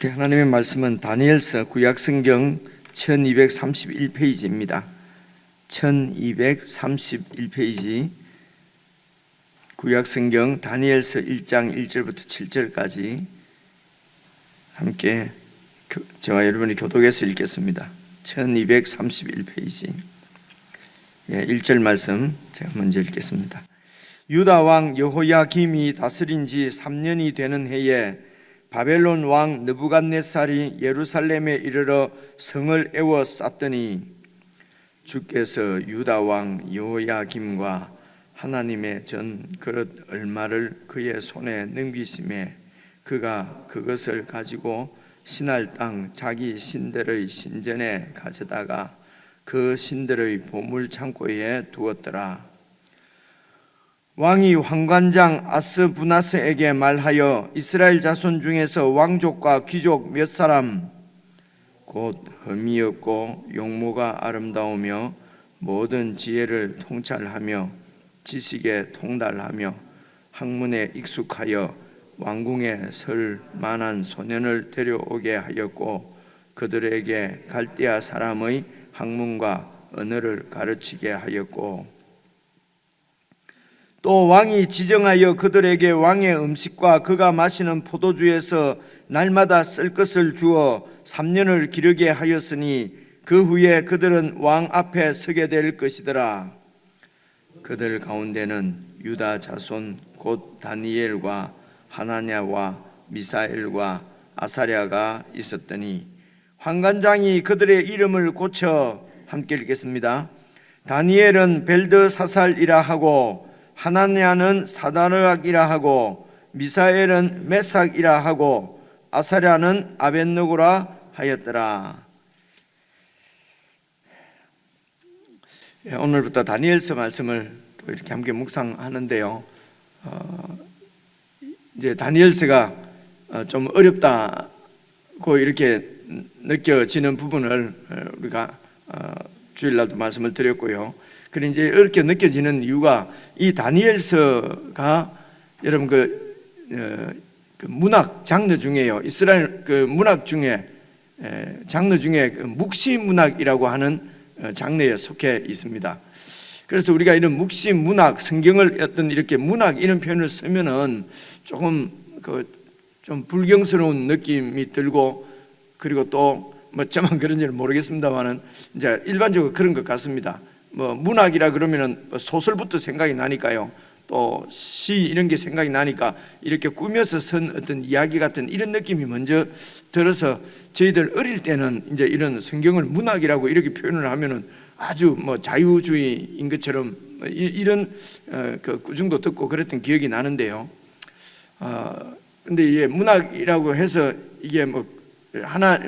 하나님의 말씀은 다니엘서 구약성경 1231페이지입니다. 1231페이지 구약성경 다니엘서 1장 1절부터 7절까지 함께 저와 여러분이 교독해서 읽겠습니다. 1231페이지 1절 말씀 제가 먼저 읽겠습니다. 유다 왕 여호야김이 다스린 지 3년이 되는 해에 바벨론 왕 느부갓네살이 예루살렘에 이르러 성을 에워쌌더니 주께서 유다 왕 여호야김과 하나님의 전 그릇 얼마를 그의 손에 넘기심에 그가 그것을 가지고 신할 땅 자기 신들의 신전에 가져다가 그 신들의 보물 창고에 두었더라. 왕이 환관장 아스부나스에게 말하여 이스라엘 자손 중에서 왕족과 귀족 몇 사람 곧 흠이 없고 용모가 아름다우며 모든 지혜를 통찰하며 지식에 통달하며 학문에 익숙하여 왕궁에 설 만한 소년을 데려오게 하였고 그들에게 갈대아 사람의 학문과 언어를 가르치게 하였고 또 왕이 지정하여 그들에게 왕의 음식과 그가 마시는 포도주에서 날마다 쓸 것을 주어 3년을 기르게 하였으니 그 후에 그들은 왕 앞에 서게 될 것이더라. 그들 가운데는 유다 자손 곧 다니엘과 하나냐와 미사엘과 아사랴가 있었더니 환관장이 그들의 이름을 고쳐 함께 읽겠습니다. 다니엘은 벨드사살이라 하고 하나냐는 사다르악이라 하고 미사엘은 메삭이라 하고 아사랴는 아벳느고라 하였더라. 오늘부터 다니엘서 말씀을 또 이렇게 함께 묵상하는데요. 이제 다니엘서가 좀 어렵다고 이렇게 느껴지는 부분을 우리가 주일날도 말씀을 드렸고요. 그런데 이제 어렵게 느껴지는 이유가 이 다니엘서가 여러분 그 문학 장르 중에요. 이스라엘 그 문학 중에 장르 중에 그 묵시 문학이라고 하는 장르에 속해 있습니다. 그래서 우리가 이런 묵시 문학, 성경을 어떤 이렇게 문학 이런 표현을 쓰면은 조금 좀 불경스러운 느낌이 들고 그리고 또 뭐 저만 그런지는 모르겠습니다만은 이제 일반적으로 그런 것 같습니다. 뭐 문학이라 그러면은 소설부터 생각이 나니까요. 또 시 이런 게 생각이 나니까 이렇게 꾸며서 쓴 어떤 이야기 같은 이런 느낌이 먼저 들어서 저희들 어릴 때는 이제 이런 성경을 문학이라고 이렇게 표현을 하면은 아주 뭐 자유주의인 것처럼 이런 그 꾸중도 듣고 그랬던 기억이 나는데요. 근데 이게 문학이라고 해서 이게 뭐 하나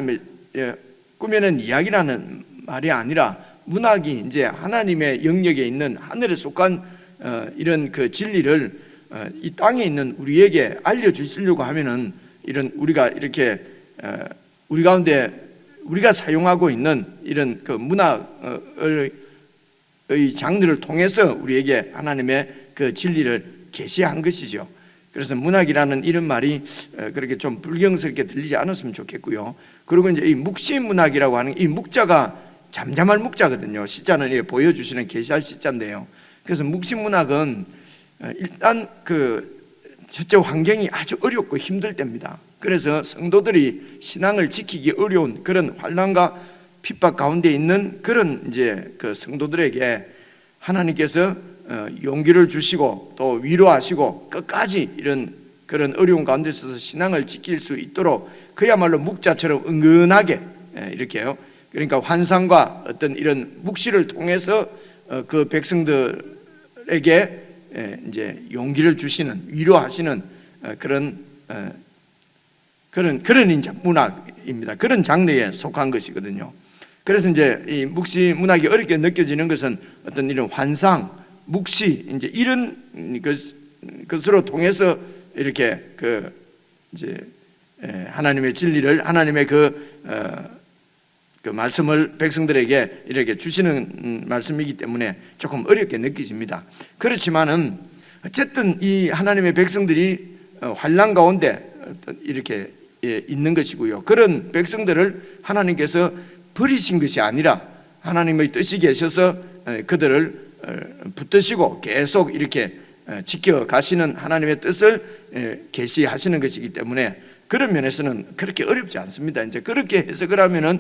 꾸며낸 이야기라는 말이 아니라 문학이 이제 하나님의 영역에 있는 하늘에 속한 이런 그 진리를 이 땅에 있는 우리에게 알려주시려고 하면은 이런 우리가 이렇게 우리 가운데 우리가 사용하고 있는 이런 그 문학의 장르를 통해서 우리에게 하나님의 그 진리를 계시한 것이죠. 그래서 문학이라는 이런 말이 그렇게 좀 불경스럽게 들리지 않았으면 좋겠고요. 그리고 이제 이 묵시 문학이라고 하는 이 묵자가 잠잠할 묵자거든요. 시자는 보여주시는 계시할 시자인데요. 그래서 묵시 문학은 일단 그 첫째 환경이 아주 어렵고 힘들 때입니다. 그래서 성도들이 신앙을 지키기 어려운 그런 환난과 핍박 가운데 있는 그런 이제 그 성도들에게 하나님께서 용기를 주시고 또 위로하시고 끝까지 이런 그런 어려운 가운데 있어서 신앙을 지킬 수 있도록 그야말로 묵자처럼 은근하게 이렇게요. 그러니까 환상과 어떤 이런 묵시를 통해서 그 백성들에게 이제 용기를 주시는 위로하시는 그런 이제 문학입니다. 그런 장르에 속한 것이거든요. 그래서 이제 이 묵시 문학이 어렵게 느껴지는 것은 어떤 이런 환상, 묵시 이제 이런 것으로 통해서 이렇게 그 이제 하나님의 진리를 하나님의 그 말씀을 백성들에게 이렇게 주시는 말씀이기 때문에 조금 어렵게 느껴집니다. 그렇지만은 어쨌든 이 하나님의 백성들이 환난 가운데 이렇게 있는 것이고요. 그런 백성들을 하나님께서 버리신 것이 아니라 하나님의 뜻이 계셔서 그들을 붙드시고 계속 이렇게 지켜가시는 하나님의 뜻을 계시하시는 것이기 때문에 그런 면에서는 그렇게 어렵지 않습니다. 이제 그렇게 해석을 하면은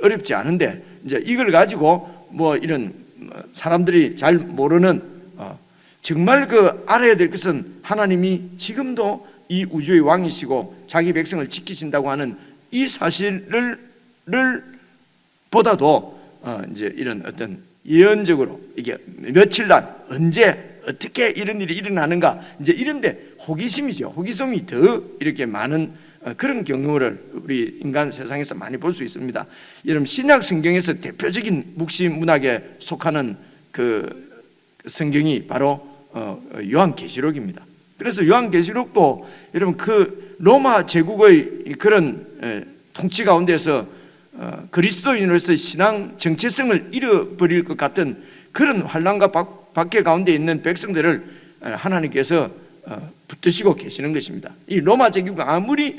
어렵지 않은데, 이제 이걸 가지고 뭐 이런 사람들이 잘 모르는 정말 그 알아야 될 것은 하나님이 지금도 이 우주의 왕이시고 자기 백성을 지키신다고 하는 이 사실을 보다도 이제 이런 어떤 예언적으로 이게 며칠 날 언제 어떻게 이런 일이 일어나는가, 이제 이런데 호기심이죠. 호기심이 더 이렇게 많은 그런 경우를 우리 인간 세상에서 많이 볼 수 있습니다. 여러분, 신약 성경에서 대표적인 묵시 문학에 속하는 그 성경이 바로 요한계시록입니다. 그래서 요한계시록도 여러분 그 로마 제국의 그런 통치 가운데서 그리스도인으로서 신앙 정체성을 잃어버릴 것 같은 그런 환난과 박해 가운데 있는 백성들을 하나님께서 붙드시고 계시는 것입니다. 이 로마 제국이 아무리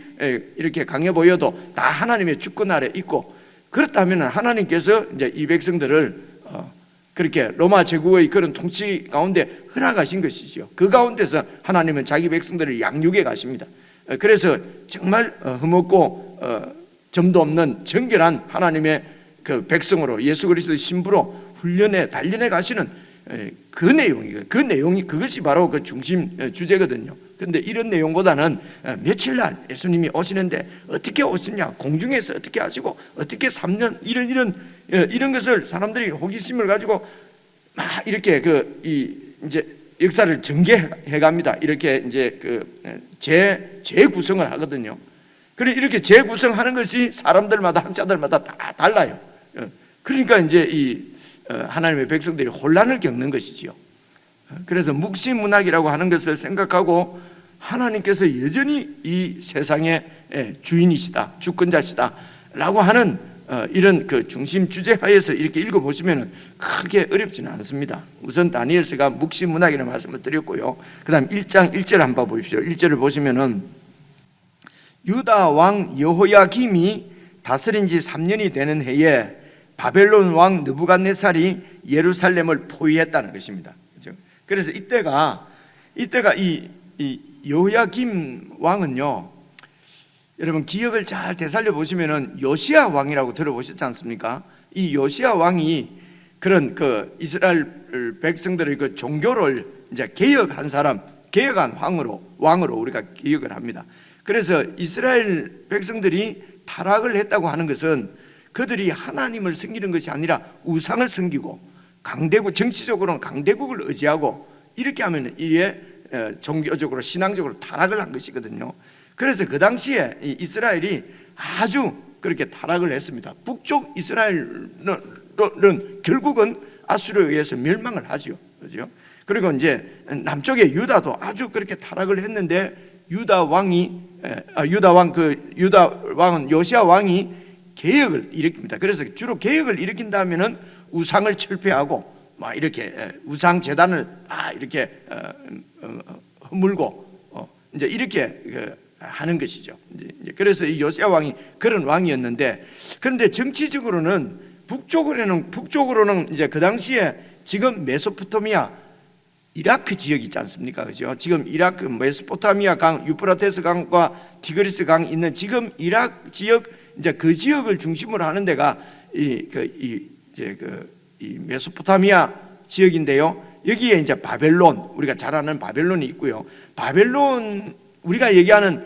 이렇게 강해 보여도 다 하나님의 주권 아래 있고, 그렇다면 하나님께서 이제 이 백성들을 그렇게 로마 제국의 그런 통치 가운데 허락하신 것이죠. 그 가운데서 하나님은 자기 백성들을 양육해 가십니다. 그래서 정말 흠없고 점도 없는 정결한 하나님의 그 백성으로 예수 그리스도의 신부로 훈련해 단련해 가시는 그 내용이 그것이 바로 그 중심 주제거든요. 그런데 이런 내용보다는 며칠 날 예수님이 오시는데 어떻게 오시냐, 공중에서 어떻게 하시고 어떻게 3년 이런 것을 사람들이 호기심을 가지고 막 이렇게 이제 역사를 전개해 갑니다. 이렇게 이제 재구성을 하거든요. 그래 이렇게 재구성하는 것이 사람들마다 학자들마다 다 달라요. 그러니까 이제 이 하나님의 백성들이 혼란을 겪는 것이지요. 그래서 묵시문학이라고 하는 것을 생각하고 하나님께서 여전히 이 세상의 주인이시다, 주권자시다 라고 하는 이런 그 중심 주제 하에서 이렇게 읽어보시면 크게 어렵지는 않습니다. 우선 다니엘서가 묵시문학이라는 말씀을 드렸고요. 그 다음 1장 1절 한번 보십시오. 1절을 보시면은 유다 왕 여호야김이 다스린 지 3년이 되는 해에 바벨론 왕 느부갓네살이 예루살렘을 포위했다는 것입니다. 그래서 이때가 이 여호야김 왕은요, 여러분 기억을 잘 되살려 보시면은 요시야 왕이라고 들어보셨지 않습니까? 이 요시야 왕이 그런 그 이스라엘 백성들의 그 종교를 이제 개혁한 왕으로 우리가 기억을 합니다. 그래서 이스라엘 백성들이 타락을 했다고 하는 것은 그들이 하나님을 섬기는 것이 아니라 우상을 섬기고 정치적으로는 강대국을 의지하고 이렇게 하면 이에 종교적으로 신앙적으로 타락을 한 것이거든요. 그래서 그 당시에 이스라엘이 아주 그렇게 타락을 했습니다. 북쪽 이스라엘은 결국은 아수르에 의해서 멸망을 하죠. 그렇죠? 그리고 이제 남쪽의 유다도 아주 그렇게 타락을 했는데 유다 왕은 요시야 왕이 개혁을 일으킵니다. 그래서 주로 개혁을 일으킨다면은 우상을 철폐하고 막 이렇게 우상 제단을 이렇게 허물고 이제 이렇게 하는 것이죠. 그래서 이 요시야 왕이 그런 왕이었는데, 그런데 정치적으로는 북쪽으로는 이제 그 당시에 지금 메소포타미아 이라크 지역 있지 않습니까? 그죠? 지금 이라크 메소포타미아 강, 유프라테스 강과 티그리스 강이 있는 지금 이라크 지역, 이제 그 지역을 중심으로 하는 데가 이 메소포타미아 지역인데요. 여기에 이제 바벨론, 우리가 잘 아는 바벨론이 있고요. 바벨론 우리가 얘기하는,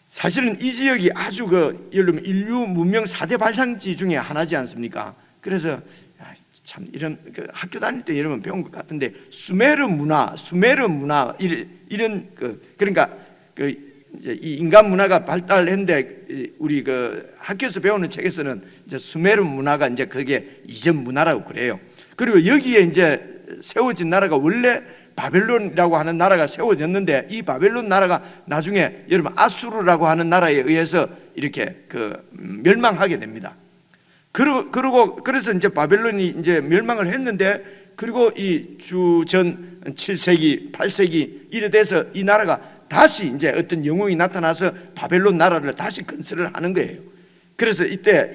사실은 이 지역이 아주 예를 들면 인류 문명 4대 발상지 중에 하나지 않습니까? 그래서 참 이런 학교 다닐 때 여러분 배운 것 같은데 수메르 문화 이런 그러니까 이제 이 인간 문화가 발달했는데 우리 학교에서 배우는 책에서는 이제 수메르 문화가 이제 그게 이전 문화라고 그래요. 그리고 여기에 이제 세워진 나라가 원래 바벨론이라고 하는 나라가 세워졌는데, 이 바벨론 나라가 나중에 여러분 아수르라고 하는 나라에 의해서 이렇게 멸망하게 됩니다. 그래서 이제 바벨론이 이제 멸망을 했는데, 그리고 이 주전 7세기, 8세기 이래 돼서 이 나라가 다시 이제 어떤 영웅이 나타나서 바벨론 나라를 다시 건설을 하는 거예요. 그래서 이때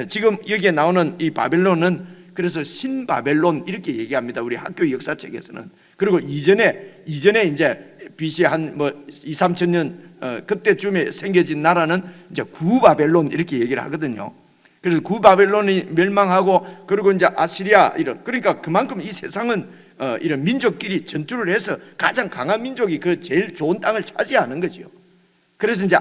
지금 여기에 나오는 이 바벨론은 그래서 신바벨론 이렇게 얘기합니다. 우리 학교 역사책에서는. 그리고 이전에 이제 BC 한 2, 3천 년 그때쯤에 생겨진 나라는 이제 구바벨론 이렇게 얘기를 하거든요. 그래서 구바벨론이 멸망하고 그리고 이제 아시리아 이런, 그러니까 그만큼 이 세상은 이런 민족끼리 전투를 해서 가장 강한 민족이 그 제일 좋은 땅을 차지하는 거죠. 그래서 이제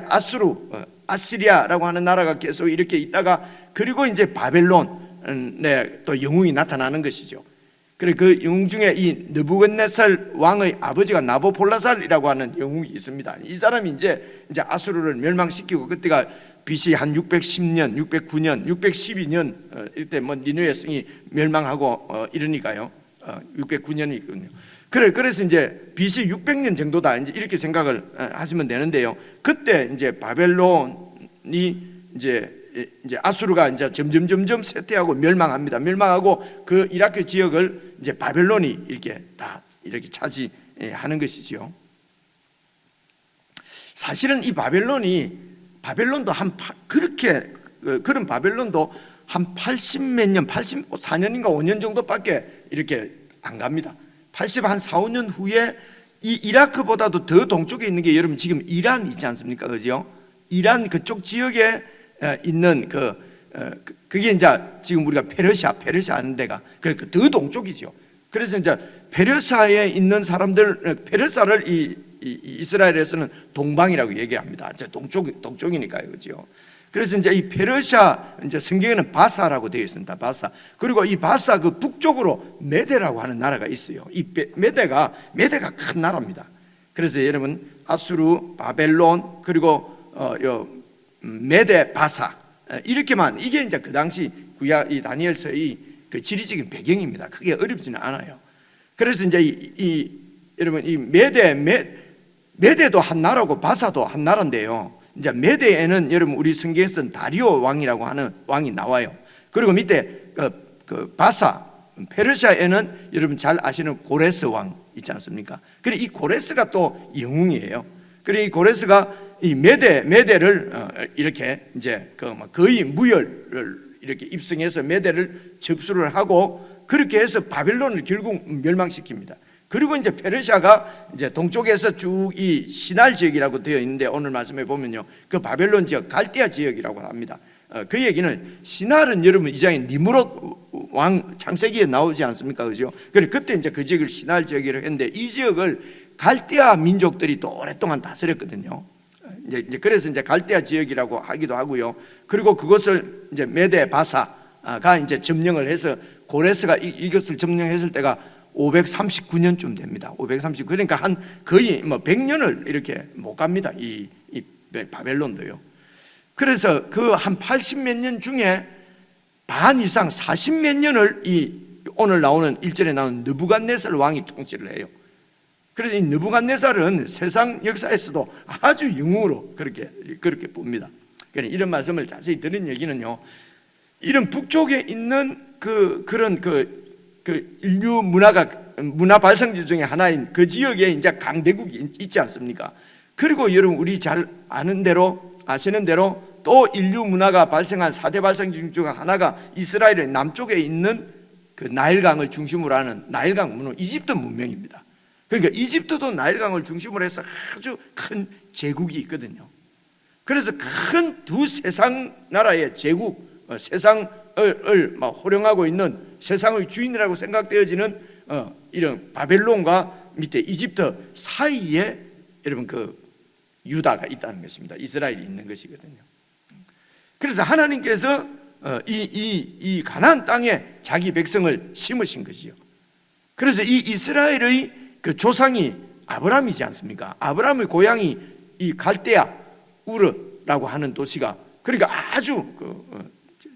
아시리아라고 하는 나라가 계속 이렇게 있다가 그리고 이제 바벨론에 또 영웅이 나타나는 것이죠. 그리고 그 영웅 중에 이 느부갓네살 왕의 아버지가 나보폴라살이라고 하는 영웅이 있습니다. 이 사람이 이제 아수르를 멸망시키고, 그때가 BC 한 610년, 609년, 612년 이때 니느웨 성이 멸망하고 이러니까요. 609년이 있거든요. 그래서 이제 BC 600년 정도다 이제 이렇게 생각을 하시면 되는데요. 그때 이제 바벨론이 이제 아수르가 이제 점점 쇠퇴하고 멸망합니다. 멸망하고 그 이라크 지역을 이제 바벨론이 이렇게 다 이렇게 차지하는 것이지요. 사실은 이 바벨론도 그런 바벨론도 한 80몇 년, 84년인가 5년 정도밖에 이렇게 안 갑니다. 80 한 4, 5년 후에 이 이라크보다도 더 동쪽에 있는 게 여러분 지금 이란 있지 않습니까? 그죠? 이란 그쪽 지역에 있는 그게 이제 지금 우리가 페르시아 하는 데가 그러니까 더 동쪽이죠. 그래서 이제 페르시아에 있는 사람들, 페르시아를 이스라엘에서는 동방이라고 얘기합니다. 동쪽이니까요, 그죠? 그래서 이제 이 페르시아, 이제 성경에는 바사라고 되어 있습니다. 바사. 그리고 이 바사 그 북쪽으로 메데라고 하는 나라가 있어요. 이 메데가 큰 나라입니다. 그래서 여러분 아수르, 바벨론, 그리고 메데, 바사 이렇게만, 이게 이제 그 당시 구약 이 다니엘서의 그 지리적인 배경입니다. 크게 어렵지는 않아요. 그래서 이제 여러분 이 메데도 한 나라고 바사도 한 나라인데요. 이제 메데에는 여러분 우리 성경에서는 다리오 왕이라고 하는 왕이 나와요. 그리고 밑에 그 바사 페르시아에는 여러분 잘 아시는 고레스 왕 있지 않습니까? 그리고 이 고레스가 또 영웅이에요. 그리고 이 고레스가 이 메데를 이렇게 이제 거의 무혈을 이렇게 입성해서 메데를 접수를 하고 그렇게 해서 바벨론을 결국 멸망시킵니다. 그리고 이제 페르시아가 이제 동쪽에서 쭉 이 시날 지역이라고 되어 있는데 오늘 말씀해 보면요, 그 바벨론 지역 갈대아 지역이라고 합니다. 그 얘기는 시날은 여러분 이 장에 니므롯 왕 창세기에 나오지 않습니까, 그죠? 그래 그때 이제 그 지역을 시날 지역이라고 했는데 이 지역을 갈대아 민족들이 또 오랫동안 다스렸거든요. 이제 그래서 이제 갈대아 지역이라고 하기도 하고요. 그리고 그것을 이제 메데 바사가 이제 점령을 해서 고레스가 이것을 점령했을 때가 539년쯤 됩니다. 539, 그러니까 한 거의 100년을 이렇게 못 갑니다. 이 바벨론도요. 그래서 그 한 80몇 년 중에 반 이상 40몇 년을 오늘 나오는 1절에 나오는 느부갓네살 왕이 통치를 해요. 그래서 이 느부갓네살은 세상 역사에서도 아주 영웅으로 그렇게 봅니다. 그러니까 이런 말씀을 자세히 드린 얘기는요, 이런 북쪽에 있는 그런 인류 문화 발상지 중에 하나인 그 지역에 이제 강대국이 있지 않습니까? 그리고 여러분 우리 잘 아시는 대로 또 인류 문화가 발생한 4대 발상지 중 하나가 이스라엘의 남쪽에 있는 그 나일강을 중심으로 하는 나일강 문화, 이집트 문명입니다. 그러니까 이집트도 나일강을 중심으로 해서 아주 큰 제국이 있거든요. 그래서 큰 두 세상 나라의 제국, 세상을 호령하고 있는 세상의 주인이라고 생각되어지는 이런 바벨론과 밑에 이집트 사이에 여러분 그 유다가 있다는 것입니다. 이스라엘이 있는 것이거든요. 그래서 하나님께서 이 가나안 땅에 자기 백성을 심으신 것이요. 그래서 이 이스라엘의 그 조상이 아브라함이지 않습니까? 아브라함의 고향이 이 갈대아 우르라고 하는 도시가, 그러니까 아주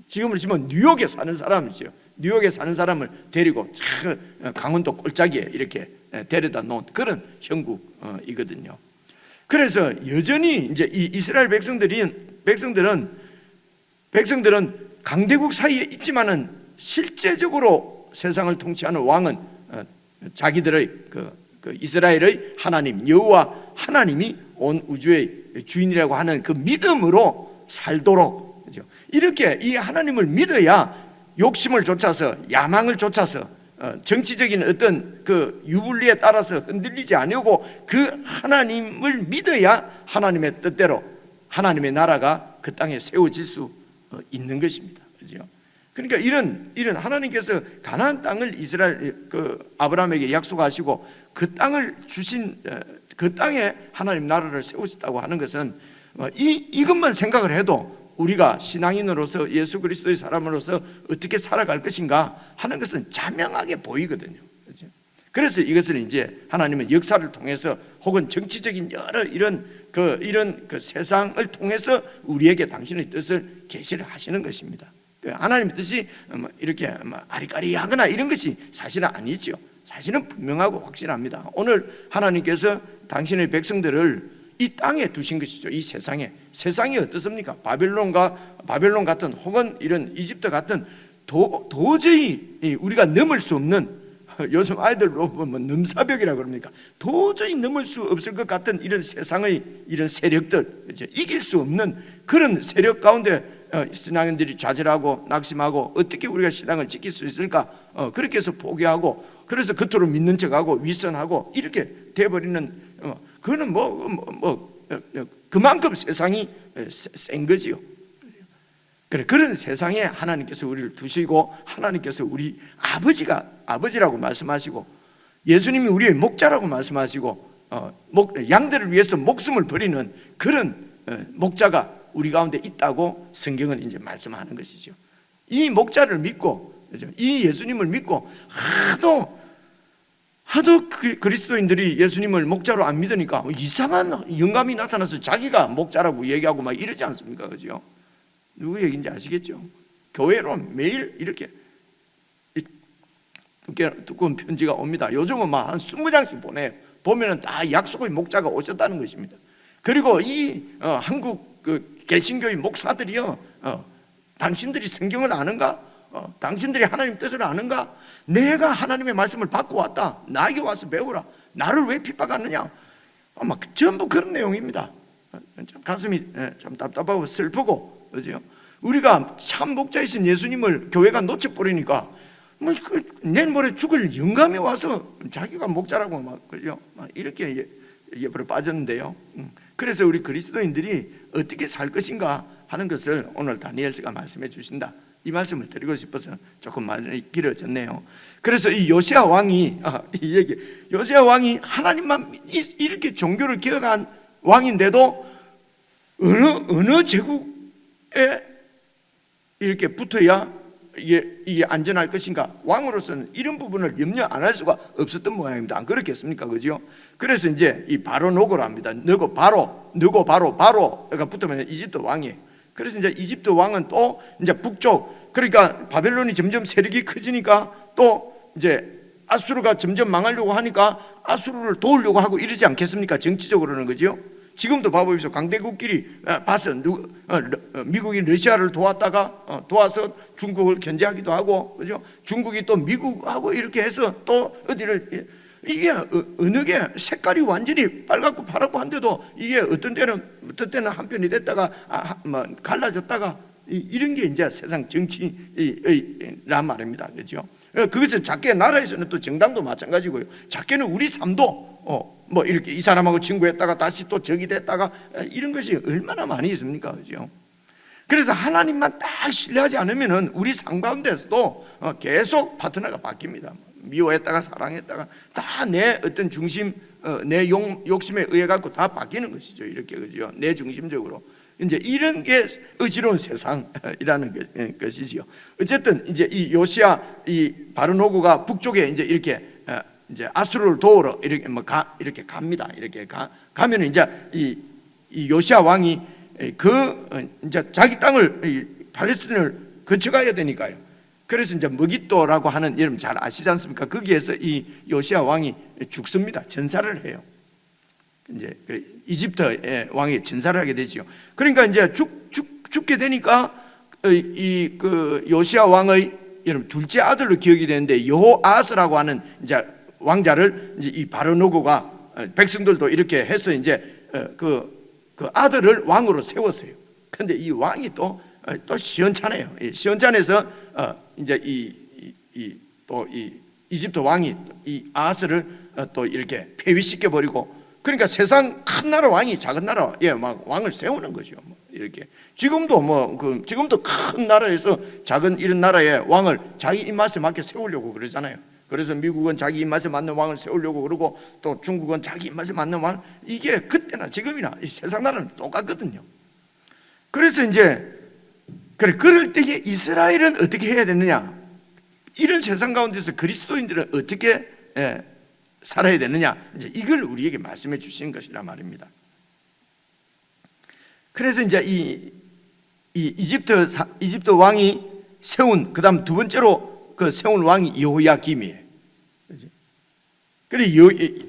지금으로 치면 뉴욕에 사는 사람이죠. 뉴욕에 사는 사람을 데리고 강원도 꼴짜기에 이렇게 데려다 놓은 그런 형국이거든요. 그래서 여전히 이제 이 이스라엘 백성들은 강대국 사이에 있지만은 실제적으로 세상을 통치하는 왕은 자기들의 그 이스라엘의 하나님 여호와 하나님이 온 우주의 주인이라고 하는 그 믿음으로 살도록, 그죠? 이렇게 이 하나님을 믿어야 욕심을 쫓아서, 야망을 쫓아서, 정치적인 어떤 그 유불리에 따라서 흔들리지 않고 그 하나님을 믿어야 하나님의 뜻대로 하나님의 나라가 그 땅에 세워질 수 있는 것입니다. 그죠? 그러니까 이런 하나님께서 가나안 땅을 이스라엘 아브라함에게 약속하시고 그 땅을 주신 그 땅에 하나님 나라를 세우셨다고 하는 것은 이것만 생각을 해도 우리가 신앙인으로서 예수 그리스도의 사람으로서 어떻게 살아갈 것인가 하는 것은 자명하게 보이거든요. 그렇죠? 그래서 이것을 이제 하나님은 역사를 통해서 혹은 정치적인 여러 이런 세상을 통해서 우리에게 당신의 뜻을 계시를 하시는 것입니다. 하나님의 뜻이 이렇게 아리까리하거나 이런 것이 사실은 아니죠. 사실은 분명하고 확실합니다. 오늘 하나님께서 당신의 백성들을 이 땅에 두신 것이죠. 이 세상이 어떻습니까? 바벨론 같은 혹은 이런 이집트 같은 도저히 우리가 넘을 수 없는, 요즘 아이들로 보면 넘사벽이라고 그럽니까? 도저히 넘을 수 없을 것 같은 이런 세상의 이런 세력들, 그렇죠? 이길 수 없는 그런 세력 가운데 신앙인들이 좌절하고 낙심하고 어떻게 우리가 신앙을 지킬 수 있을까? 그렇게 해서 포기하고, 그래서 겉으로 믿는 척하고 윗선하고 이렇게 돼버리는, 그거는 그만큼 세상이 센 거지요. 그런 세상에 하나님께서 우리를 두시고, 하나님께서 우리 아버지라고 말씀하시고, 예수님이 우리의 목자라고 말씀하시고, 양들을 위해서 목숨을 버리는 그런 목자가 우리 가운데 있다고 성경은 이제 말씀하는 것이죠. 이 목자를 믿고, 이 예수님을 믿고 하도 그리스도인들이 예수님을 목자로 안 믿으니까 이상한 영감이 나타나서 자기가 목자라고 얘기하고 막 이러지 않습니까? 그죠? 누구 얘기인지 아시겠죠? 교회로 매일 이렇게 두꺼운 편지가 옵니다. 요즘은 막 한 20장씩 보내요. 보면은 다 약속의 목자가 오셨다는 것입니다. 그리고 이 한국 개신교의 목사들이요, 당신들이 성경을 아는가? 당신들이 하나님 뜻을 아는가? 내가 하나님의 말씀을 받고 왔다. 나에게 와서 배우라. 나를 왜 핍박하느냐? 막 전부 그런 내용입니다. 가슴이 참 답답하고 슬프고, 그죠? 우리가 참 목자이신 예수님을 교회가 놓쳐버리니까 내일 모레 죽을 영감이 와서 자기가 목자라고 그죠? 이렇게 옆으로 빠졌는데요. 그래서 우리 그리스도인들이 어떻게 살 것인가 하는 것을 오늘 다니엘서가 말씀해 주신다. 이 말씀을 드리고 싶어서 조금 말이 길어졌네요. 그래서 이 요시야 왕이 요시야 왕이 하나님만 이렇게 종교를 기억한 왕인데도 어느 제국에 이렇게 붙어야 이게 안전할 것인가? 왕으로서는 이런 부분을 염려 안 할 수가 없었던 모양입니다. 안 그렇겠습니까? 그죠? 그래서 이제 이 바로 노고로 합니다. 바로가 붙으면 이집트 왕이에요. 그래서 이제 이집트 왕은 또 이제 북쪽, 그러니까 바벨론이 점점 세력이 커지니까 또 이제 아수르가 점점 망하려고 하니까 아수르를 도우려고 하고 이러지 않겠습니까? 정치적으로는. 그죠? 지금도 봐보십시오. 강대국끼리 봐서 미국이 러시아를 도와서 중국을 견제하기도 하고, 그죠? 중국이 또 미국하고 이렇게 해서 또 어디를, 이게 어느 게 색깔이 완전히 빨갛고 파랗고 한데도 이게 어떤 때는 한편이 됐다가 갈라졌다가 이런 게 이제 세상 정치란 말입니다. 그죠? 그것은 작게 나라에서는 또 정당도 마찬가지고요. 작게는 우리 삶도 이렇게 이 사람하고 친구했다가 다시 또 적이 됐다가 이런 것이 얼마나 많이 있습니까? 그죠? 그래서 하나님만 딱 신뢰하지 않으면은 우리 삶 가운데서도 계속 파트너가 바뀝니다. 미워했다가 사랑했다가 다 내 어떤 중심, 내 욕심에 의해 갖고 다 바뀌는 것이죠. 이렇게, 그죠? 내 중심적으로. 이제 이런 게 어지러운 세상이라는 것이지요. 어쨌든 이제 이 요시야, 이 바르노고가 북쪽에 이제 이렇게 이제 아수르를 도우러 이렇게 갑니다. 이렇게 가면 이제 이 요시야 왕이 이제 자기 땅을 팔레스틴을 거쳐가야 되니까요. 그래서 이제 머깃도라고 하는, 여러분 잘 아시지 않습니까? 거기에서 이 요시야 왕이 죽습니다. 전사를 해요. 이제 이집트 왕이 전사를 하게 되지요. 그러니까 이제 죽게 되니까 요시야 왕의 여러분 둘째 아들로 기억이 되는데 여호아스라고 하는 이제 왕자를 이제 이 바르노고가 백성들도 이렇게 해서 이제 그 아들을 왕으로 세웠어요. 그런데 이 왕이 또 시원찮아요. 시원찮아서 이제 또 이 이집트 왕이 이 아하스를 또 이렇게 폐위시켜 버리고, 그러니까 세상 큰 나라 왕이 작은 나라에 막 왕을 세우는 거죠. 이렇게 지금도 큰 나라에서 작은 이런 나라에 왕을 자기 입맛에 맞게 세우려고 그러잖아요. 그래서 미국은 자기 입맛에 맞는 왕을 세우려고 그러고, 또 중국은 자기 입맛에 맞는 왕. 이게 그때나 지금이나 이 세상 나라는 똑같거든요. 그래서 이제 그럴 때에 이스라엘은 어떻게 해야 되느냐, 이런 세상 가운데서 그리스도인들은 어떻게 살아야 되느냐, 이제 이걸 우리에게 말씀해 주시는 것이라 말입니다. 그래서 이제 이 이집트 왕이 세운, 그다음 두 번째로 그 세운 왕이 여호야김이에요. 그래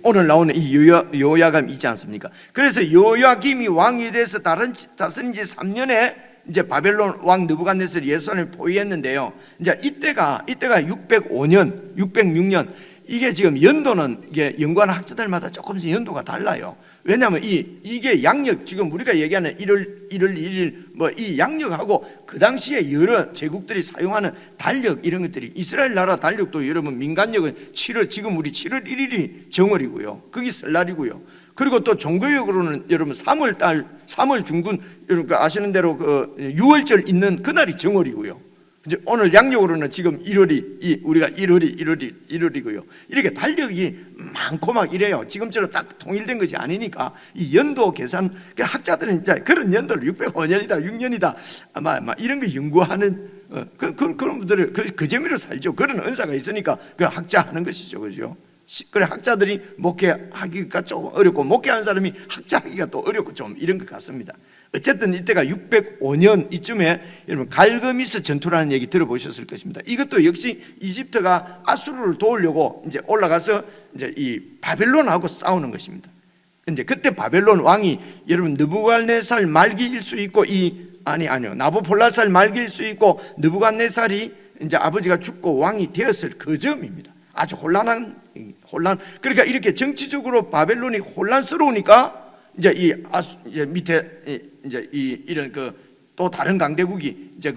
오늘 나오는 이 여호야김 있지 않습니까? 그래서 여호야김이 왕이 돼서 다스린 지 3년에 이제 바벨론 왕 느부갓네살이 예루살렘을 포위했는데요. 이제 이때가 605년, 606년. 이게 지금 연도는 이게 연구하는 학자들마다 조금씩 연도가 달라요. 왜냐하면 이게 양력, 지금 우리가 얘기하는 1월 1일 뭐 이 양력하고 그 당시에 여러 제국들이 사용하는 달력 이런 것들이, 이스라엘 나라 달력도 여러분 민간력은 7월, 지금 우리 7월 1일이 정월이고요. 그게 설날이고요. 그리고 또 종교역으로는 여러분 3월 중군, 여러분 아시는 대로 그 6월절 있는 그날이 정월이고요. 이제 오늘 양력으로는 지금 1월이 우리가 1월이고요. 이렇게 달력이 많고 막 이래요. 지금처럼 딱 통일된 것이 아니니까 이 연도 계산, 학자들은 이제 그런 연도를 605년이다, 6년이다 아마 이런 거 연구하는 그런 분들은 그 재미로 살죠. 그런 은사가 있으니까 그 학자 하는 것이죠, 그죠? 그래 학자들이 목회하기가 조금 어렵고, 목회하는 사람이 학자하기가 또 어렵고 좀 이런 것 같습니다. 어쨌든 이때가 605년 이쯤에 여러분 갈그미스 전투라는 얘기 들어보셨을 것입니다. 이것도 역시 이집트가 아수르를 도우려고 이제 올라가서 이제 이 바벨론하고 싸우는 것입니다. 근데 그때 바벨론 왕이 여러분 느부갓네살 말기일 수 있고 나부폴라살 말기일 수 있고, 느부갓네살이 이제 아버지가 죽고 왕이 되었을 그 점입니다. 아주 혼란. 그러니까 이렇게 정치적으로 바벨론이 혼란스러우니까 이제 밑에 이제 이런 또 다른 강대국이 이제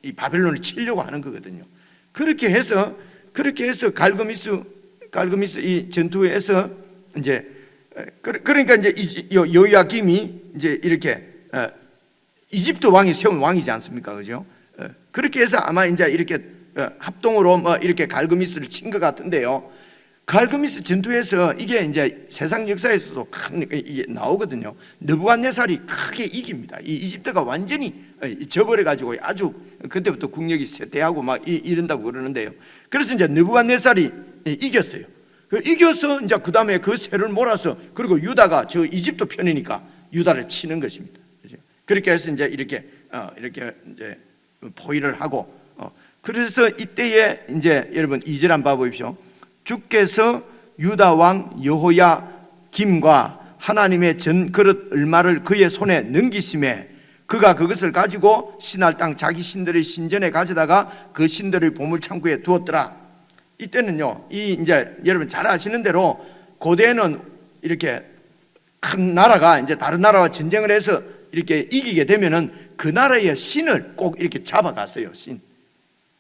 이 바벨론을 치려고 하는 거거든요. 그렇게 해서 갈그미스 이 전투에서 이제 그러니까 이제 여호야김이 이제 이렇게 이집트 왕이 세운 왕이지 않습니까, 그죠? 그렇게 해서 아마 이제 이렇게 합동으로 뭐 이렇게 갈그미스를 친 것 같은데요. 갈그미스 전투에서 이게 이제 세상 역사에서도 이게 나오거든요. 느부갓네살이 크게 이깁니다. 이 이집트가 완전히 져버려 가지고 아주 그때부터 국력이 쇠퇴하고 막 이런다고 그러는데요. 그래서 이제 느부갓네살이 이겼어요. 이겨서 이제 그 다음에 그 세를 몰아서, 그리고 유다가 저 이집트 편이니까 유다를 치는 것입니다. 그렇게 해서 이제 이렇게 이제 포위를 하고, 그래서 이때에 이제 여러분 2절 한번 봐보십시오. 주께서 유다 왕 여호야김과 하나님의 전 그릇 얼마를 그의 손에 넘기심에 그가 그것을 가지고 신할 땅 자기 신들의 신전에 가져다가 그 신들의 보물 창고에 두었더라. 이때는요, 이제 여러분 잘 아시는 대로 고대에는 이렇게 큰 나라가 이제 다른 나라와 전쟁을 해서 이렇게 이기게 되면은 그 나라의 신을 꼭 이렇게 잡아갔어요. 신.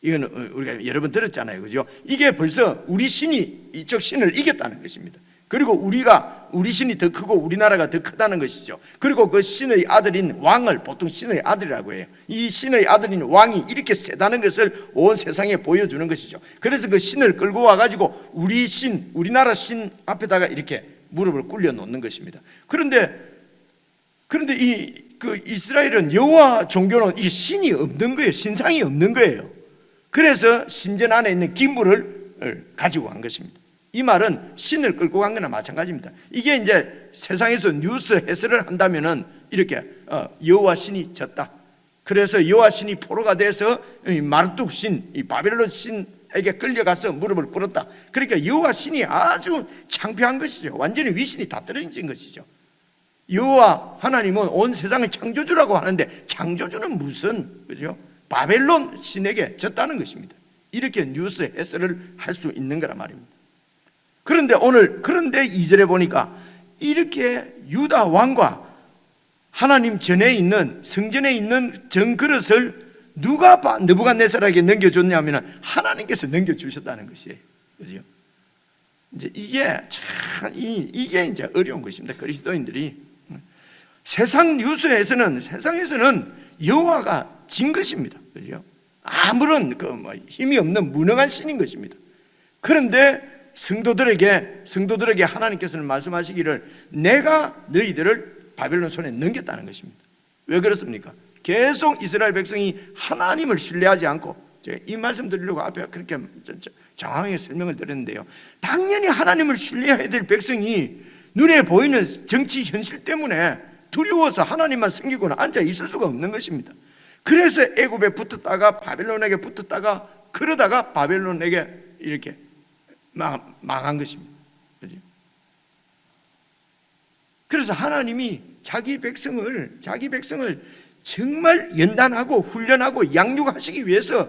이거는 우리가 여러 번 들었잖아요, 그죠? 이게 벌써 우리 신이 이쪽 신을 이겼다는 것입니다. 그리고 우리 신이 더 크고 우리나라가 더 크다는 것이죠. 그리고 그 신의 아들인 왕을 보통 신의 아들이라고 해요. 이 신의 아들인 왕이 이렇게 세다는 것을 온 세상에 보여주는 것이죠. 그래서 그 신을 끌고 와가지고 우리나라 신 앞에다가 이렇게 무릎을 꿇려 놓는 것입니다. 그런데 그 이스라엘은 여호와 종교는 이게 신이 없는 거예요. 신상이 없는 거예요. 그래서 신전 안에 있는 기물을 가지고 간 것입니다. 이 말은 신을 끌고 간 거나 마찬가지입니다. 이게 이제 세상에서 뉴스 해설을 한다면은 이렇게 여호와 신이 졌다. 그래서 여호와 신이 포로가 돼서 마르뚝 신, 이 바벨론 신에게 끌려가서 무릎을 꿇었다. 그러니까 여호와 신이 아주 창피한 것이죠. 완전히 위신이 다 떨어진 것이죠. 여호와 하나님은 온 세상의 창조주라고 하는데 창조주는 무슨, 그죠? 바벨론 신에게 졌다는 것입니다. 이렇게 뉴스 해설을 할 수 있는 거란 말입니다. 그런데 2절에 보니까 이렇게 유다 왕과 하나님 전에 있는 성전에 있는 정그릇을 누가 느부갓네살에게 넘겨줬냐면 하나님께서 넘겨주셨다는 것이에요. 그죠? 이제 이게 참 이게 이제 어려운 것입니다. 그리스도인들이 세상에서는 여호와가 진 것입니다. 그죠? 아무런 힘이 없는 무능한 신인 것입니다. 그런데 성도들에게 하나님께서는 말씀하시기를 내가 너희들을 바벨론 손에 넘겼다는 것입니다. 왜 그렇습니까? 계속 이스라엘 백성이 하나님을 신뢰하지 않고, 제가 이 말씀 드리려고 앞에 그렇게 정확하게 설명을 드렸는데요, 당연히 하나님을 신뢰해야 될 백성이 눈에 보이는 정치 현실 때문에 두려워서 하나님만 섬기고는 앉아 있을 수가 없는 것입니다. 그래서 애굽에 붙었다가 바벨론에게 붙었다가 그러다가 바벨론에게 이렇게 망한 것입니다. 그래서 하나님이 자기 백성을 정말 연단하고 훈련하고 양육하시기 위해서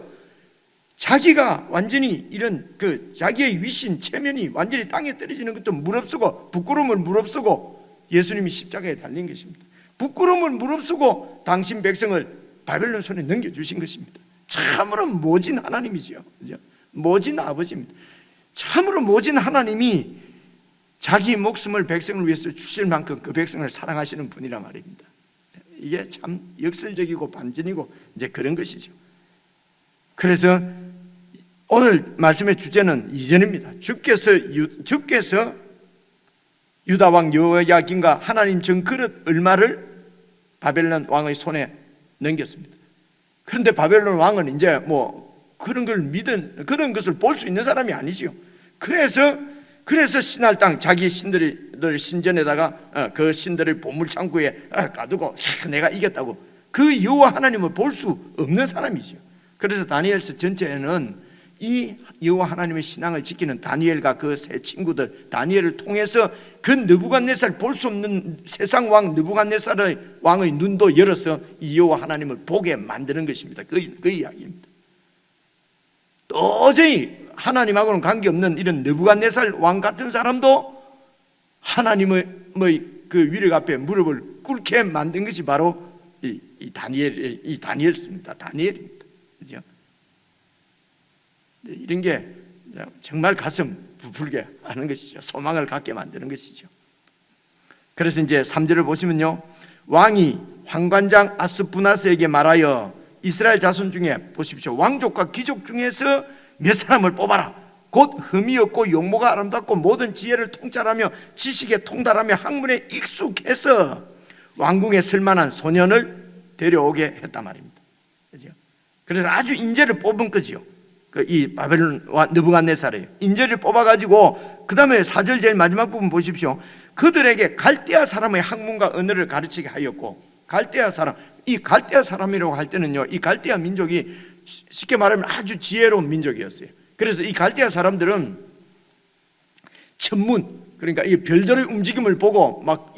자기가 완전히 이런 자기의 위신 체면이 완전히 땅에 떨어지는 것도 무릅쓰고 부끄러움을 무릅쓰고 예수님이 십자가에 달린 것입니다. 부끄러움을 무릅쓰고 당신 백성을 바벨론 손에 넘겨주신 것입니다. 참으로 모진 하나님이죠. 그죠? 모진 아버지입니다. 참으로 모진 하나님이 자기 목숨을 백성을 위해서 주실 만큼 그 백성을 사랑하시는 분이란 말입니다. 이게 참 역설적이고 반전이고 이제 그런 것이죠. 그래서 오늘 말씀의 주제는 이전입니다. 주께서 유다 왕 여호야긴과 하나님 정그릇 얼마를 바벨론 왕의 손에 넘겼습니다. 그런데 바벨론 왕은 이제 그런 것을 볼 수 있는 사람이 아니지요. 그래서 신할 땅 자기 신들의 신전에다가 그 신들의 보물 창고에 가두고 내가 이겼다고 그 여호와 하나님을 볼 수 없는 사람이죠. 그래서 다니엘서 전체에는 이 여호와 하나님의 신앙을 지키는 다니엘과 그 세 친구들 다니엘을 통해서 그 느부갓네살 볼 수 없는 세상 왕 느부갓네살의 왕의 눈도 열어서 이 여호와 하나님을 보게 만드는 것입니다. 그 이야기입니다. 도저히 하나님하고는 관계없는 이런 느부갓네살 왕 같은 사람도 하나님의 그 위력 앞에 무릎을 꿇게 만든 것이 바로 이 다니엘입니다. 다니엘입니다. 그죠? 이런 게 정말 가슴 부풀게 하는 것이죠. 소망을 갖게 만드는 것이죠. 그래서 이제 3절을 보시면요, 왕이 황관장 아스푸나스에게 말하여 이스라엘 자손 중에 보십시오, 왕족과 귀족 중에서 몇 사람을 뽑아라. 곧 흠이 없고 용모가 아름답고 모든 지혜를 통찰하며 지식에 통달하며 학문에 익숙해서 왕궁에 쓸만한 소년을 데려오게 했단 말입니다. 그래서 아주 인재를 뽑은 거지요. 이 바벨론 느부갓네살이에요. 인재를 뽑아가지고 그 다음에 4절 제일 마지막 부분 보십시오. 그들에게 갈대아 사람의 학문과 언어를 가르치게 하였고, 갈대아 사람이라고 할 때는요, 이 갈대아 민족이 쉽게 말하면 아주 지혜로운 민족이었어요. 그래서 이 갈대아 사람들은 천문, 그러니까 이 별들의 움직임을 보고 막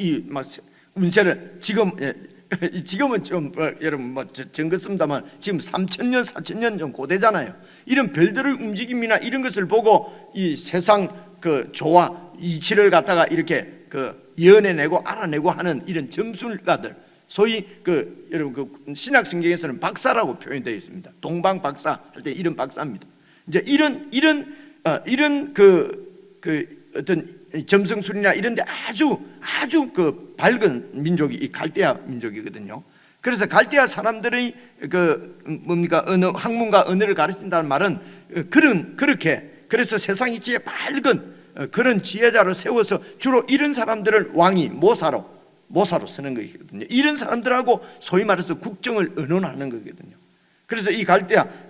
운세를 지금은 좀 여러분 정거 씁니다만 지금 3,000년 4,000년 전 고대잖아요. 이런 별들의 움직임이나 이런 것을 보고 이 세상 그 조화 이치를 갖다가 이렇게 연해내고 알아내고 하는 이런 점술가들, 소위 여러분 신약 성경에서는 박사라고 표현되어 있습니다. 동방 박사 할 때 이런 박사입니다. 이제 이런 어떤 점성술이나 이런데 아주 밝은 민족이 이 갈대아 민족이거든요. 그래서 갈대아 사람들의 학문과 언어를 가르친다는 말은 그래서 세상 이치에 밝은 그런 지혜자로 세워서 주로 이런 사람들을 왕이 모사로 쓰는 거거든요. 이런 사람들하고 소위 말해서 국정을 의논하는 거거든요. 그래서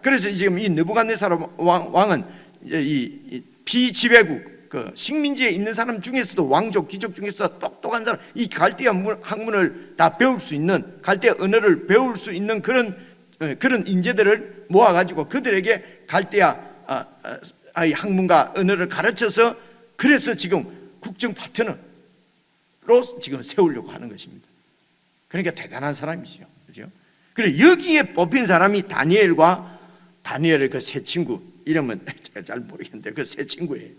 그래서 지금 이 느부갓네살 왕은 이 비지배국 식민지에 있는 사람 중에서도 왕족 귀족 중에서 똑똑한 사람, 이 갈대아 학문을 다 배울 수 있는, 갈대아 언어를 배울 수 있는 그런 인재들을 모아가지고 그들에게 갈대아 학문과 언어를 가르쳐서 그래서 지금 국정 파트너로 지금 세우려고 하는 것입니다. 그러니까 대단한 사람이죠. 그죠? 그리고 여기에 뽑힌 사람이 다니엘의 그 세 친구, 이름은 제가 잘 모르겠는데 그 세 친구예요.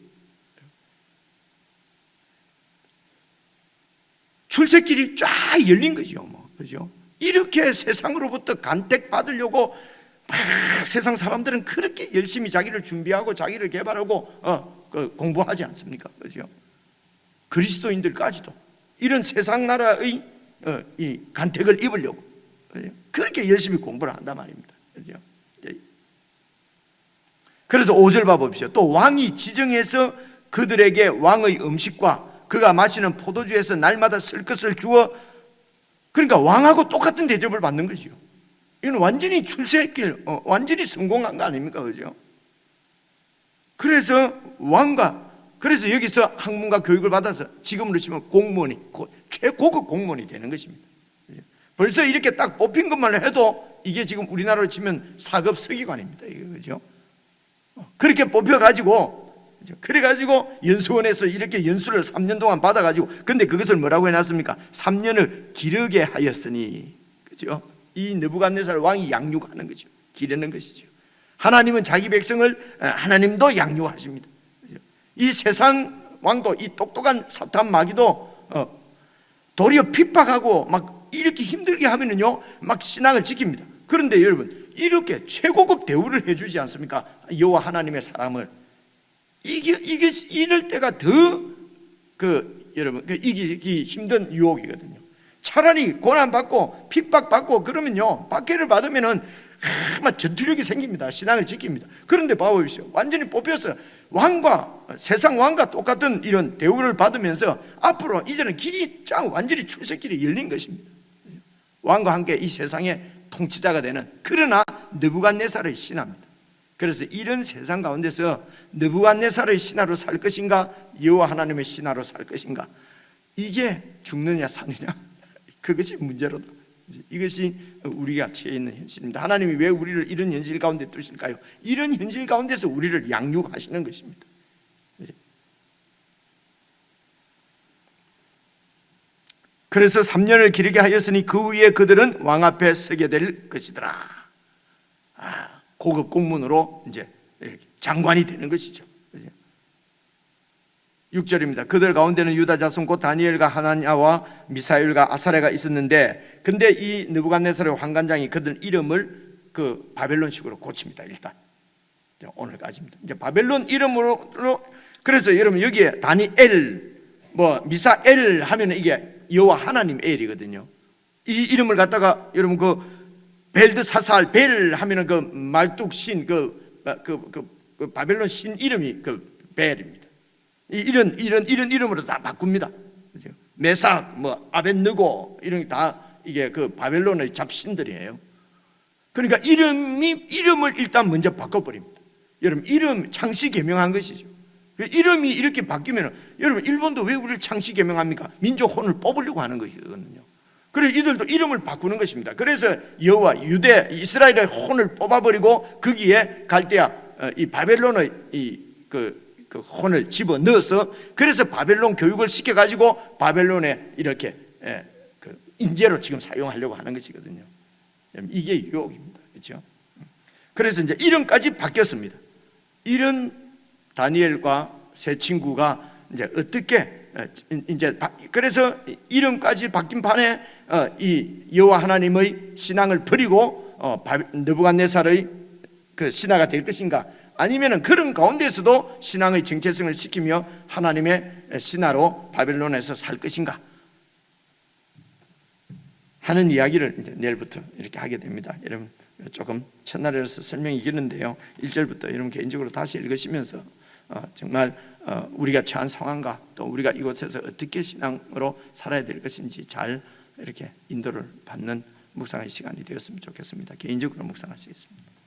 출세길이 쫙 열린 거죠. 그죠? 이렇게 세상으로부터 간택 받으려고 막 세상 사람들은 그렇게 열심히 자기를 준비하고 자기를 개발하고 공부하지 않습니까? 그죠? 그리스도인들까지도 이런 세상 나라의 이 간택을 입으려고 그렇게 열심히 공부를 한단 말입니다. 그죠? 그래서 5절 봐봅시다. 또 왕이 지정해서 그들에게 왕의 음식과 그가 마시는 포도주에서 날마다 쓸 것을 주어, 그러니까 왕하고 똑같은 대접을 받는 거죠. 이건 완전히 출세길, 완전히 성공한 거 아닙니까? 그죠? 그래서 그래서 여기서 학문과 교육을 받아서 지금으로 치면 공무원이, 최고급 공무원이 되는 것입니다. 벌써 이렇게 딱 뽑힌 것만 해도 이게 지금 우리나라로 치면 사급 서기관입니다. 그죠? 그렇게 뽑혀가지고, 그래가지고 연수원에서 이렇게 연수를 3년 동안 받아가지고, 근데 그것을 뭐라고 해놨습니까? 3년을 기르게 하였으니, 그죠? 이 느부갓네살 왕이 양육하는 거죠. 기르는 것이죠. 하나님은 자기 백성을 하나님도 양육하십니다. 그죠? 이 세상 왕도, 이 똑똑한 사탄 마귀도 도리어 핍박하고 막 이렇게 힘들게 하면은요, 막 신앙을 지킵니다. 그런데 여러분, 이렇게 최고급 대우를 해주지 않습니까? 여호와 하나님의 사람을. 이게 이럴 때가 더 여러분 이기기 힘든 유혹이거든요. 차라리 고난받고 핍박받고 그러면요, 박해를 받으면은 막 전투력이 생깁니다. 신앙을 지킵니다. 그런데 봐보십시오. 완전히 뽑혀서 세상 왕과 똑같은 이런 대우를 받으면서 앞으로 이제는 길이 완전히 출세길이 열린 것입니다. 왕과 함께 이 세상의 통치자가 되는, 그러나 느부갓네살의 신하입니다. 그래서 이런 세상 가운데서 느부갓네살의 신하로 살 것인가, 여호와 하나님의 신하로 살 것인가, 이게 죽느냐 사느냐, 그것이 문제로다. 이것이 우리가 처해 있는 현실입니다. 하나님이 왜 우리를 이런 현실 가운데 두실까요? 이런 현실 가운데서 우리를 양육하시는 것입니다. 그래서 3년을 기르게 하였으니 그 후에 그들은 왕 앞에 서게 될 것이더라. 고급 공문으로 이제 장관이 되는 것이죠. 6절입니다. 그들 가운데는 유다 자손 곧 다니엘과 하나냐와 미사엘과 아사랴가 있었는데, 근데 이 느부갓네살의 환관장이 그들 이름을 바벨론식으로 고칩니다. 일단 오늘까지입니다. 이제 바벨론 이름으로. 그래서 여러분 여기에 다니엘, 미사엘 하면 이게 여호와 하나님 엘이거든요. 이 이름을 갖다가 여러분 벨드사살 벨 하면은 말뚝신 바벨론 신 이름이 벨입니다. 이런 이름으로 다 바꿉니다. 그죠? 메삭, 아벳느고 이런 게 다 이게 바벨론의 잡신들이에요. 그러니까 이름을 일단 먼저 바꿔버립니다. 여러분 이름 창시 개명한 것이죠. 이름이 이렇게 바뀌면 여러분 일본도 왜 우리를 창시 개명합니까? 민족 혼을 뽑으려고 하는 것이거든요. 그래서 이들도 이름을 바꾸는 것입니다. 그래서 여호와 유대 이스라엘의 혼을 뽑아버리고 거기에 갈대아 이 바벨론의 그 혼을 집어 넣어서, 그래서 바벨론 교육을 시켜가지고 바벨론에 이렇게 인재로 지금 사용하려고 하는 것이거든요. 이게 유혹입니다. 그렇죠? 그래서 이제 이름까지 바뀌었습니다. 이런 다니엘과 세 친구가 이제 어떻게 그래서 이름까지 바뀐 판에 이 여호와 하나님의 신앙을 버리고 느부갓네살의 신하가 될 것인가, 아니면은 그런 가운데서도 신앙의 정체성을 지키며 하나님의 신하로 바벨론에서 살 것인가 하는 이야기를 이제 내일부터 이렇게 하게 됩니다. 여러분 조금 첫날이라서 설명이 길는데요, 1절부터 여러분 개인적으로 다시 읽으시면서 정말 우리가 처한 상황과 또 우리가 이곳에서 어떻게 신앙으로 살아야 될 것인지 잘 이렇게 인도를 받는 묵상의 시간이 되었으면 좋겠습니다. 개인적으로 묵상하시겠습니다.